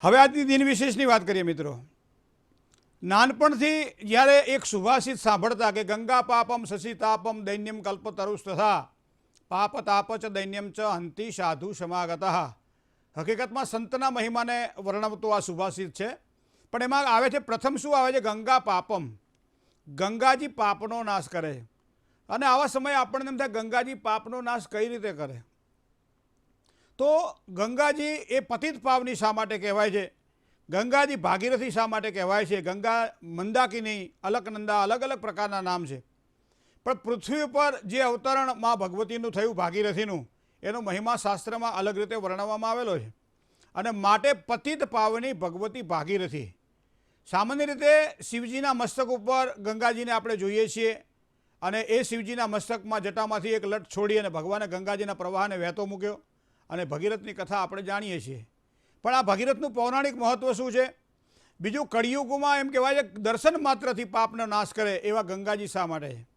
હવે આજની દિન વિશેષની વાત કરીએ મિત્રો। નાનપણથી જ્યારે એક સુભાષિત સાંભળતા કે ગંગા પાપમ શશિતાપમ દૈન્યમ કલ્પતરુસ્તથા પાપ તાપ ચ દૈન્યમ ચ હંતિ સાધુ સમાગતઃ। હકીકતમાં સંતના મહિમાને વર્ણવતો આ સુભાષિત છે, પણ એમાં આવે છે પ્રથમ શું આવે છે? ગંગા પાપમ, ગંગાજી પાપનો નાશ કરે। અને આવા સમયે આપણને એમ થાય ગંગાજી પાપનો નાશ કઈ રીતે કરે? તો ગંગાજી એ પતિત પાવની શા માટે કહેવાય છે? ગંગાજી ભાગીરથી શા માટે કહેવાય છે? ગંગા મંદાકિની, અલકનંદા, અલગ અલગ પ્રકારના નામ છે। પણ પૃથ્વી ઉપર જે અવતરણ માં ભગવતીનું થયું ભાગીરથીનું, એનો મહિમા શાસ્ત્રમાં અલગ રીતે વર્ણવવામાં આવેલો છે। અને માટે પતિત પાવની ભગવતી ભાગીરથી। સામાન્ય રીતે શિવજીના મસ્તક ઉપર ગંગાજીને આપણે જોઈએ છીએ, અને એ શિવજીના મસ્તકમાં જટામાંથી એક લટ છોડી અને ભગવાને ગંગાજીના પ્રવાહને વહેતો મૂક્યો, અને ભગીરથની કથા આપણે જાણીએ છીએ। પણ આ ભગીરથનું પૌરાણિક મહત્ત્વ શું છે? બીજું, કળિયુગમાં એમ કહેવાય છે દર્શન માત્રથી પાપનો નાશ કરે એવા ગંગાજી શા માટે છે?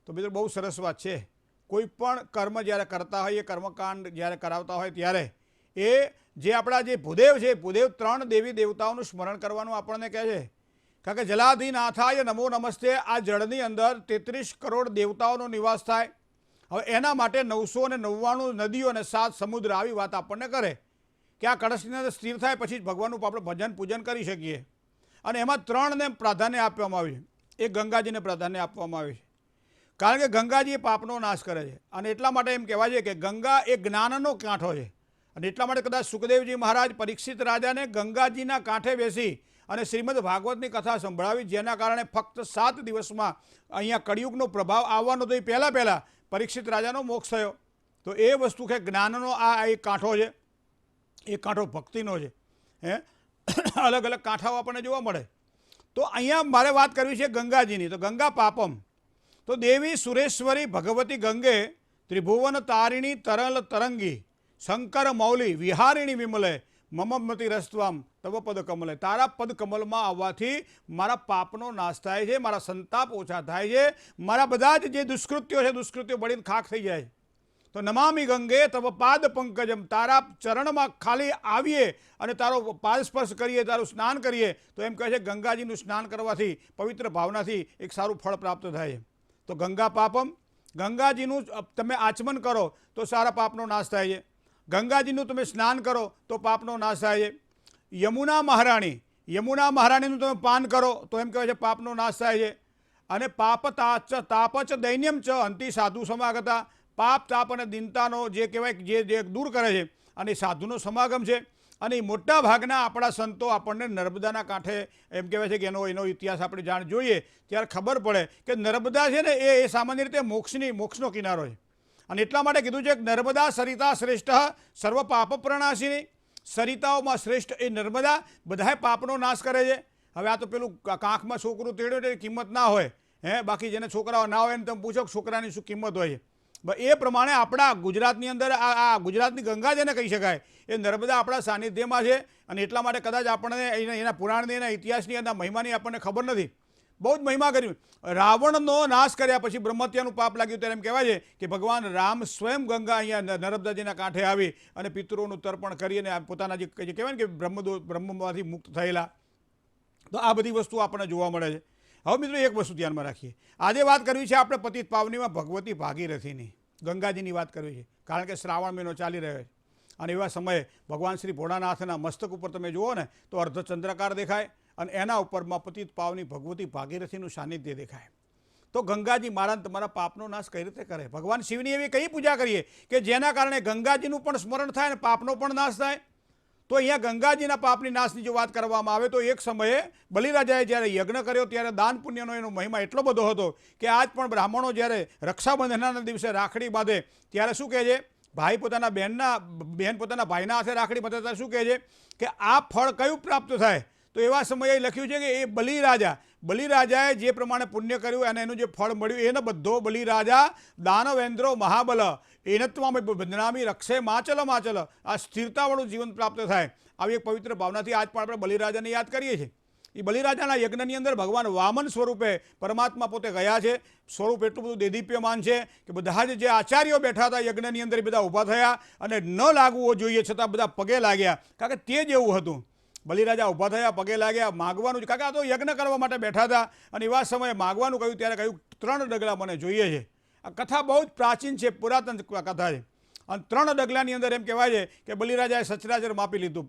તો મિત્રો બહુ સરસ વાત છે। કોઈ પણ કર્મ જ્યારે કરતા હોય, એ કર્મકાંડ જ્યારે કરાવતા હોય ત્યારે એ જે આપણા જે ભૂદેવ છે, ભૂદેવ 3 દેવી દેવતાઓનું સ્મરણ કરવાનું આપણને કહે છે। કારણ કે જલાધિનાથાય નમો નમસ્તે, આ જળની અંદર 33 કરોડ દેવતાઓનો નિવાસ થાય। હવે એના માટે 999 નદીઓ અને 7 સમુદ્ર આવી વાત આપણને કરે કે આ કળશની અંદર સ્થિર થાય પછી જ ભગવાનનું આપણે ભજન પૂજન કરી શકીએ। અને એમાં 3ને પ્રાધાન્ય આપવામાં આવ્યું છે। એક ગંગાજીને પ્રાધાન્ય આપવામાં આવ્યું છે, કારણ કે ગંગાજી એ પાપનો નાશ કરે છે। અને એટલા માટે એમ કહેવાય છે કે ગંગા એ જ્ઞાનનો કાંઠો છે। અને એટલા માટે કદાચ સુખદેવજી મહારાજ પરીક્ષિત રાજાને ગંગાજીના કાંઠે બેસી અને શ્રીમદ ભાગવતની કથા સંભળાવી, જેના કારણે ફક્ત 7 દિવસમાં અહીંયા કળિયુગનો પ્રભાવ આવવાનો તો એ પહેલાં પરીક્ષિત રાજાનો મોક્ષ થયો। તો એ વસ્તુ કે જ્ઞાનનો આ એક કાંઠો છે, એ કાંઠો ભક્તિનો છે। અલગ અલગ કાંઠાઓ આપણને જોવા મળે। તો અહીંયા મારે વાત કરવી છે ગંગાજીની। તો ગંગા પાપમ, તો દેવી સુરેશ્વરી ભગવતી ગંગે ત્રિભુવન તારિણી તરલ તરંગી શંકર મૌલી વિહારિણી વિમલે મમમતિ રસ્વામ તવ પદ કમલે। તારા પદ કમલમાં આવવાથી મારા પાપનો નાશ થાય છે, મારા સંતાપ ઓછા થાય છે, મારા બધા જ જે દુષ્કૃત્યો છે દુષ્કૃત્યો બળીને ખાખ થઈ જાય। તો નમામિ ગંગે તવ પાદ પંકજમ, તારા ચરણમાં ખાલી આવીએ અને તારો પાદ સ્પર્શ કરીએ, તારું સ્નાન કરીએ, તો એમ કહે છે ગંગાજીનું સ્નાન કરવાથી પવિત્ર ભાવનાથી એક સારું ફળ પ્રાપ્ત થાય છે। તો ગંગા પાપમ, ગંગાજીનું તમે આચમન કરો તો સારા પાપનો નાશ થાય છે। ગંગાજીનું તમે સ્નાન કરો તો પાપનો નાશ થાય છે। યમુના મહારાણીનું તમે પાન કરો તો એમ કહેવાય છે પાપનો નાશ થાય છે। અને પાપ તાપ ચ દૈન્યમ ચ હંતિ સાધુ સમાગતા, પાપ તાપ અને દીનતાનો જે કહેવાય જે દૂર કરે છે, અને સાધુનો સમાગમ છે। અને મોટા ભાગના આપણા સંતો આપણને નર્મદાના કાંઠે એમ કહેવાય છે કે એનો ઇતિહાસ આપણે જોઈએ ત્યારે ખબર પડે કે નર્મદા છે ને એ સામાન્ય રીતે મોક્ષનો કિનારો છે। અને એટલા માટે કીધું છે કે નર્મદા સરિતા શ્રેષ્ઠ સર્વ પાપ પ્રણાશિની, સરિતાઓમાં શ્રેષ્ઠ એ નર્મદા બધાય પાપનો નાશ કરે છે। હવે આ તો પેલું કાંખમાં છોકરું તેડ્યો એટલે કિંમત ના હોય, બાકી જેને છોકરાઓ ના હોય એને તમે પૂછો છોકરાની શું કિંમત હોય છે। એ પ્રમાણે આપણા ગુજરાતની અંદર આ ગુજરાતની ગંગા જેને કહી શકાય, એ નર્મદા આપણા સાનિધ્યમાં છે। અને એટલા માટે કદાચ આપણને એના પુરાણની, એના ઇતિહાસની, એના મહિમાની આપણને ખબર નથી। બહુ જ મહિમા કર્યું। રાવણનો નાશ કર્યા પછી બ્રહ્મત્યાનું પાપ લાગ્યું ત્યારે એમ કહેવાય છે કે ભગવાન રામ સ્વયં ગંગા અહીંયા નર્મદાજીના કાંઠે આવી અને પિતૃઓનું તર્પણ કરી અને પોતાના જે કહેવાય ને કે બ્રહ્મમાંથી મુક્ત થયેલા। તો આ બધી વસ્તુઓ આપણને જોવા મળે છે। હવે મિત્રો એક વસ્તુ ધ્યાનમાં રાખીએ, આજે વાત કરવી છે આપણે પતિત પાવનીમાં ભગવતી ભાગીરથીની, ગંગાજીની વાત કરવી છે, કારણ કે શ્રાવણ મહિનો ચાલી રહ્યો છે। અને એવા સમયે ભગવાન શ્રી ભોળાનાથના મસ્તક ઉપર તમે જુઓ ને તો અર્ધચંદ્રાકાર દેખાય, અને એના ઉપરમાં પતિત પાવની ભગવતી ભાગીરથીનું સાનિધ્ય દેખાય। તો ગંગાજી મારા તમારા પાપનો નાશ કઈ રીતે કરે? ભગવાન શિવની એવી કઈ પૂજા કરીએ કે જેના કારણે ગંગાજીનું પણ સ્મરણ થાય અને પાપનો પણ નાશ થાય? તો અહીંયા ગંગાજીના પાપની નાશની જો વાત કરવામાં આવે તો એક સમયે બલિરાજાએ જ્યારે યજ્ઞ કર્યો ત્યારે દાન પુણ્યનો એનો મહિમા એટલો બધો હતો કે આજ પણ બ્રાહ્મણો જ્યારે રક્ષાબંધનના દિવસે રાખડી બાંધે ત્યારે શું કહે છે? ભાઈ પોતાના બહેન પોતાના ભાઈના હાથે રાખડી બાંધે ત્યારે શું કહે છે કે આ ફળ કયું પ્રાપ્ત થાય? તો એવા સમયે લખ્યું છે કે એ બલિરાજાએ જે પ્રમાણે પુણ્ય કર્યું અને એનું જે ફળ મળ્યું એને બધો બલિરાજા દાનવેન્દ્રો મહાબલ એનત્વામ બદનામી રક્ષે માચલ આ સ્થિરતાવાળું જીવન પ્રાપ્ત થાય, આવી એક પવિત્ર ભાવનાથી આજ પણ આપણે બલિરાજાને યાદ કરીએ છીએ। એ બલિરાજાના યજ્ઞની અંદર ભગવાન વામન સ્વરૂપે પરમાત્મા પોતે ગયા છે। સ્વરૂપ એટલું બધું દેદીપ્યમાન છે કે બધા જ જે આચાર્યો બેઠા હતા યજ્ઞની અંદર એ બધા ઊભા થયા અને ન લાગવું જોઈએ છતાં બધા પગે લાગ્યા, કારણ કે તે જ એવું હતું। બલિરાજા ઊભા થયા, પગે લાગ્યા, માગવાનું જ, કાકા તો યજ્ઞ કરવા માટે બેઠા હતા અને એવા સમયે માગવાનું કહ્યું ત્યારે કહ્યું 3 ડગલા મને જોઈએ છે. આ કથા બહુ જ પ્રાચીન છે, પુરાતન કથા છે. અને 3 ડગલાની અંદર એમ કહેવાય છે કે બલિરાજાએ સચરાચર માપી લીધું,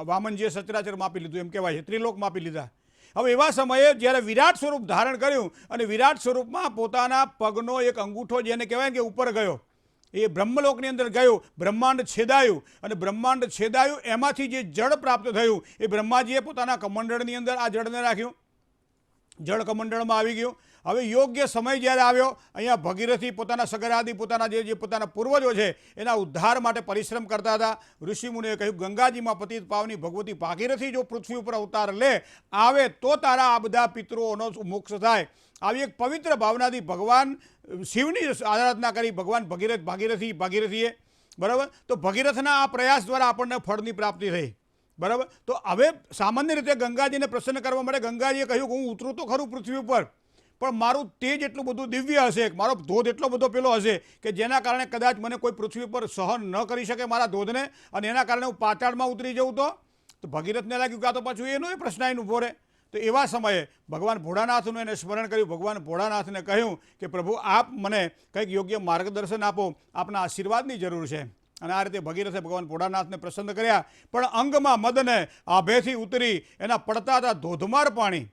વામનજીએ સચરાચર માપી લીધું, એમ કહેવાય છે, ત્રિલોક માપી લીધા. હવે એવા સમયે જ્યારે વિરાટ સ્વરૂપ ધારણ કર્યું અને વિરાટ સ્વરૂપમાં પોતાના પગનો એક અંગૂઠો જેને કહેવાય કે ઉપર ગયો, એ બ્રહ્મલોકની અંદર ગયું, બ્રહ્માંડ છેદાયું અને બ્રહ્માંડ છેદાયું એમાંથી જે જળ પ્રાપ્ત થયું એ બ્રહ્માજીએ પોતાના કમંડળની અંદર આ જળને રાખ્યું, જળ કમંડળમાં આવી ગયું. હવે યોગ્ય સમય જ્યારે આવ્યો, અહીંયા ભગીરથી પોતાના સગરાદી પોતાના જે પોતાના પૂર્વજો છે એના ઉદ્ધાર માટે પરિશ્રમ કરતા હતા. ઋષિમુનિએ કહ્યું ગંગાજીમાં પતિત પાવની ભગવતી ભાગીરથી જો પૃથ્વી ઉપર અવતાર લે આવે તો તારા આ બધા પિતૃઓનો મોક્ષ થાય. આવી એક પવિત્ર ભાવનાથી ભગવાન શિવની આરાધના કરી, ભગવાન ભાગીરથીએ, બરાબર. તો ભગીરથના આ પ્રયાસ દ્વારા આપણને ફળની પ્રાપ્તિ થઈ, બરાબર. તો હવે સામાન્ય રીતે ગંગાજીને પ્રસન્ન કરવા માટે ગંગાજીએ કહ્યું કે હું ઉતરું તો ખરું પૃથ્વી ઉપર, પણ મારું તેજ એટલું બધું દિવ્ય હશે, મારો ધોધ એટલો બધો પેલો હશે કે જેના કારણે કદાચ મને કોઈ પૃથ્વી પર સહન ન કરી શકે મારા ધોધને, અને એના કારણે હું પાતાળમાં ઉતરી જઉં તો ભગીરથને લાગ્યું કે આ તો પાછું એનો એ પ્રશ્ન આવીને ઊભો રહે. તો એવા સમયે ભગવાન ભોળાનાથનું એને સ્મરણ કર્યું. ભગવાન ભોળાનાથને કહ્યું કે પ્રભુ આપ મને કંઈક યોગ્ય માર્ગદર્શન આપો, આપના આશીર્વાદની જરૂર છે. અને આ રીતે ભગીરથે ભગવાન ભોળાનાથને પ્રસન્ન કર્યા. પણ અંગમાં મદને આભેથી ઉતરી એના પડતા હતા ધોધમાર પાણી.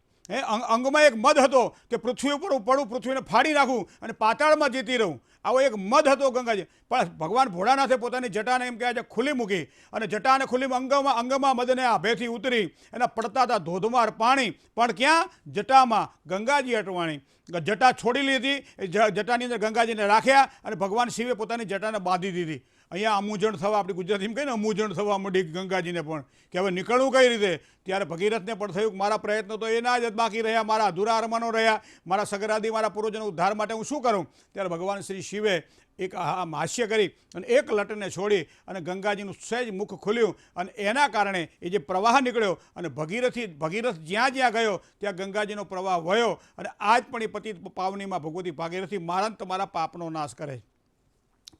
અંગમાં એક મદ હતો કે પૃથ્વી ઉપર હું પડું, પૃથ્વીને ફાડી નાખું અને પાતાળમાં જીતી રહું, આવો એક મદ હતો ગંગાજી. પણ ભગવાન ભોળાનાથે પોતાની જટાને એમ કહેવાય છે ખુલ્લી મૂકી અને જટાને ખુલ્લી અંગમાં મદને આભેથી ઉતરી એના પડતા હતા ધોધમાર પાણી. પણ ક્યાં? જટામાં ગંગાજી અટવાણી. જટા છોડી લીધી, જટાની અંદર ગંગાજીને રાખ્યા અને ભગવાન શિવે પોતાની જટાને બાંધી દીધી. અહીંયા અમૂજણ થવા, આપણી ગુજરાતીમાં કહીને અમૂજણ થવા માંડી ગંગાજીને પણ કે હવે નીકળવું કઈ રીતે. ત્યારે ભગીરથને પણ થયું કે મારા પ્રયત્નો તો એના જ બાકી રહ્યા, મારા અધૂરા અરમાનો રહ્યા, મારા સગરાદી મારા પૂર્વજોના ઉદ્ધાર માટે હું શું કરું. ત્યારે ભગવાન શ્રી શિવે એક હાસ્ય કરી અને એક લટને છોડી અને ગંગાજીનું સહેજ મુખ ખુલ્યું અને એના કારણે એ જે પ્રવાહ નીકળ્યો અને ભગીરથ જ્યાં જ્યાં ગયો ત્યાં ગંગાજીનો પ્રવાહ વયો. અને આજ પણ એ પતિત પાવનીમાં ભગવતી ભાગીરથી મારા તમારા પાપનો નાશ કરે.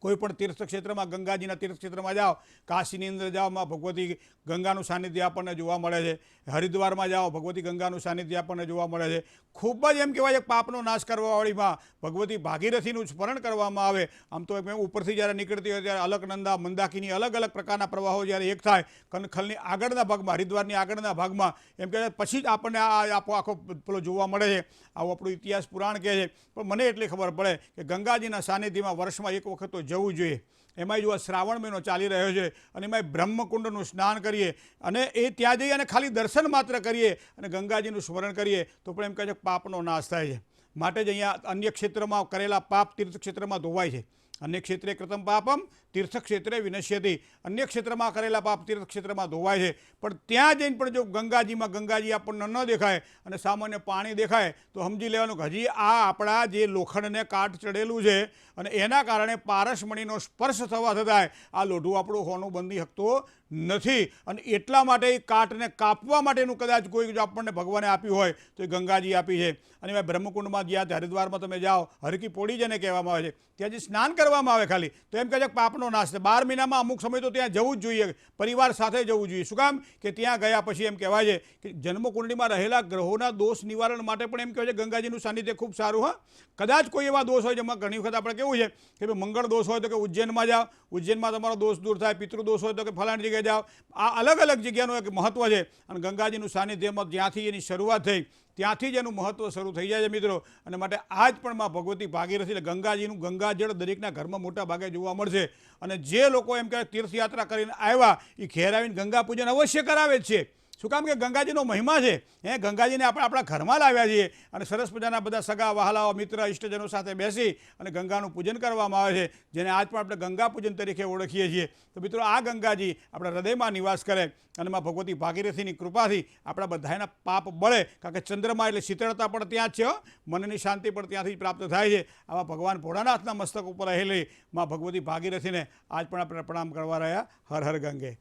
કોઈ પણ તીર્થક્ષેત્રમાં, ગંગાજીના તીર્થક્ષેત્રમાં જાઓ, કાશીની અંદર જાઓ, માં ભગવતી ગંગાનું સાનિધ્ય આપણને જોવા મળે છે. હરિદ્વારમાં જાઓ, ભગવતી ગંગાનું સાનિધ્ય આપણને જોવા મળે છે. ખૂબ જ એમ કહેવાય છે પાપનો નાશ કરવાવાળીમાં ભગવતી ભાગીરથીનું સ્મરણ કરવામાં આવે. આમ તો ઉપરથી જ્યારે નીકળતી હોય ત્યારે અલકનંદા, મંદાકીની અલગ અલગ પ્રકારના પ્રવાહો જ્યારે એક થાય, કનખલની આગળના ભાગમાં, હરિદ્વારની આગળના ભાગમાં એમ કહેવાય પછી જ આપણને આ આખો પેલો જોવા મળે છે. આવો આપણો ઇતિહાસ પુરાણ કહે છે. પણ મને એટલી ખબર પડે કે ગંગાજીના સાનિધ્યમાં વર્ષમાં એક વખત તો જવું જોઈએ. એમાંય જો આ શ્રાવણ મહિનો ચાલી રહ્યો છે અને એમાંય બ્રહ્મકુંડનું સ્નાન કરીએ અને એ ત્યાં જઈ અને ખાલી દર્શન માત્ર કરીએ અને ગંગાજીનું સ્મરણ કરીએ તો પણ એમ કહે છે પાપનો નાશ થાય છે. માટે જ અહીંયા અન્ય ક્ષેત્રમાં કરેલા પાપ તીર્થક્ષેત્રમાં ધોવાય છે. અન્ય ક્ષેત્રે કૃતમ પાપમ તીર્થક્ષેત્રે વિનશ્યતિ. અન્ય ક્ષેત્રમાં કરેલા પાપ તીર્થક્ષેત્રમાં ધોવાય છે. પણ ત્યાં જઈને પણ જો ગંગાજી આપણને ન દેખાય અને સામાન્ય પાણી દેખાય તો સમજી લેવાનું કે હજી આ આપણા જે લોખંડને કાટ ચડેલું છે અને એના કારણે પારસમણીનો સ્પર્શ થવા છતાંય આ લોઢું આપણું હોનું બંધી શકતો નથી. અને એટલા માટે એ કાટને કાપવા માટેનું કદાચ કોઈ જો આપણને ભગવાને આપ્યું હોય તો એ ગંગાજી આપી છે. અને એમાં બ્રહ્મકુંડમાં જ્યાં હરિદ્વારમાં તમે જાઓ, હરકી પોડી જેને કહેવામાં આવે છે, ત્યાં જે સ્નાન કરવામાં આવે ખાલી તો એમ કહે છે કે પાપનો નાશ છે. 12 મહિનામાં અમુક સમય તો ત્યાં જવું જ જોઈએ, પરિવાર સાથે જવું જોઈએ. શું કામ? કે ત્યાં ગયા પછી એમ કહેવાય છે કે જન્મકુંડળીમાં રહેલા ગ્રહોના દોષ નિવારણ માટે પણ એમ કહેવાય છે ગંગાજીનું સાનિધ્ય ખૂબ સારું. હા, કદાચ કોઈ એવા દોષ હોય જેમાં ઘણી વખત આપણે કેવું છે કે ભાઈ મંગળ દોષ હોય તો કે ઉજ્જૈનમાં જાઓ, ઉજ્જૈનમાં તમારો દોષ દૂર થાય. પિતૃદોષ હોય તો કે ફલાણી જગ્યાએ જાઓ. આ અલગ અલગ જગ્યાનું એક મહત્ત્વ છે. અને ગંગાજીનું સાનિધ્યમાં જ્યાંથી એની શરૂઆત થઈ ત્યાંથી જ એનું મહત્ત્વ શરૂ થઈ જાય છે મિત્રો. અને માટે આજ પણ માં ભગવતી ભાગીરથી એટલે ગંગાજીનું ગંગાજળ દરેકના ઘરમાં મોટા ભાગે જોવા મળશે. અને જે લોકો એમ કહે તીર્થયાત્રા કરીને આવ્યા એ ઘેર આવીને ગંગા પૂજન અવશ્ય કરાવે જ છે. શું કામ? કે ગંગાજીનો મહિમા છે. ગંગાજીને આપણે આપણા ઘરમાં લાવ્યા છીએ અને સરસ મજાના બધા સગા વહાલાઓ, મિત્ર, ઇષ્ટજનો સાથે બેસી અને ગંગાનું પૂજન કરવામાં આવે છે, જેને આજ પણ આપણે ગંગા પૂજન તરીકે ઓળખીએ છીએ. તો મિત્રો આ ગંગાજી આપણા હૃદયમાં નિવાસ કરે અને માં ભગવતી ભાગીરથીની કૃપાથી આપણા બધાના પાપ બળે. કારણ કે ચંદ્રમાં એટલે શીતળતા પણ ત્યાં જ છે, મનની શાંતિ પણ ત્યાંથી પ્રાપ્ત થાય છે. આવા ભગવાન ભોળાનાથના મસ્તક ઉપર રહેલી માં ભગવતી ભાગીરથીને આજ પણ આપણે પ્રણામ કરવા રહ્યા. હર હર ગંગે.